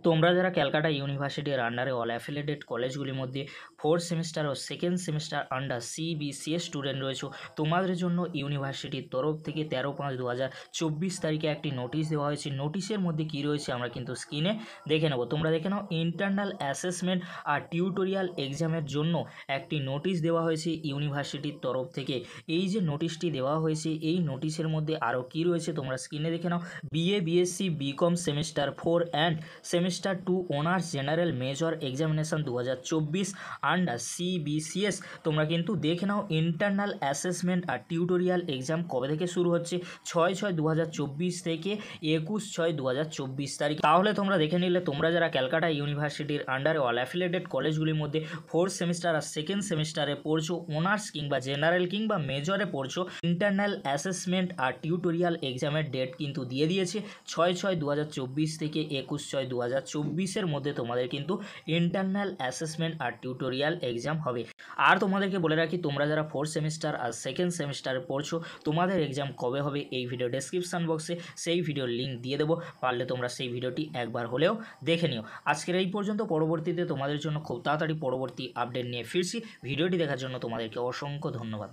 তোমরা যারা ক্যালকাটা ইউনিভার্সিটির আন্ডারে অল অ্যাফিলিয়েটেড কলেজগুলির মধ্যে ফোর্থ সেমিস্টার ও second semester under CBCS student রয়েছো, তোমাদের জন্য ইউনিভার্সিটির তরফ থেকে 13/5/2024 তারিখে একটি নোটিশ দেওয়া হয়েছে। নোটিশের মধ্যে কী রয়েছে আমরা কিন্তু স্ক্রিনে দেখে নেব। তোমরা দেখে নাও, ইন্টারনাল অ্যাসেসমেন্ট আর টিউটোরিয়াল এক্সামের জন্য একটি নোটিশ দেওয়া হয়েছে ইউনিভার্সিটির তরফ থেকে। এই যে নোটিশটি দেওয়া হয়েছে, এই নোটিশের মধ্যে আরও কী রয়েছে তোমরা স্ক্রিনে দেখে নাও। BA BSc BCom semester 4 and semester 2 honours general major examination 2024 under CBCS. তোমরা কিন্তু দেখে নাও, ইন্টারনাল অ্যাসেসমেন্ট আর টিউটোরিয়াল এক্সাম কবে থেকে শুরু হচ্ছে, 6/6/2024 থেকে 21/6/2024 তারিখ। তাহলে তোমরা দেখে নিলে, তোমরা যারা ক্যালকাটা ইউনিভার্সিটির আন্ডারে অল অ্যাফিলিয়েটেড কলেজগুলির মধ্যে ফোর্থ সেমিস্টার আর সেকেন্ড সেমিস্টারে পড়ছো, অনার্স কিংবা জেনারেল কিংবা মেজরে পড়ছো, ইন্টারনাল অ্যাসেসমেন্ট আর টিউটোরিয়াল এক্সামের ডেট কিন্তু দিয়ে দিয়েছে 6/6/2024 থেকে 21/6/2024 মধ্যে তোমাদের কিন্তু ইন্টারনাল অ্যাসেসমেন্ট আর টিউটোরিয়াল এক্সাম হবে। আর তোমাদেরকে বলে রাখি, তোমরা যারা ফোর্থ সেমিস্টার আর সেকেন্ড সেমিস্টারে পড়ছো, তোমাদের এক্সাম কবে হবে এই ভিডিও ডেসক্রিপশন বক্সে সেই ভিডিওর লিঙ্ক দিয়ে দেবো, পারলে তোমরা সেই ভিডিওটি একবার হলেও দেখে নিও। আজকের এই পর্যন্ত, পরবর্তীতে তোমাদের জন্য খুব তাড়াতাড়ি পরবর্তী আপডেট নিয়ে ফিরছি। ভিডিওটি দেখার জন্য তোমাদেরকে অসংখ্য ধন্যবাদ।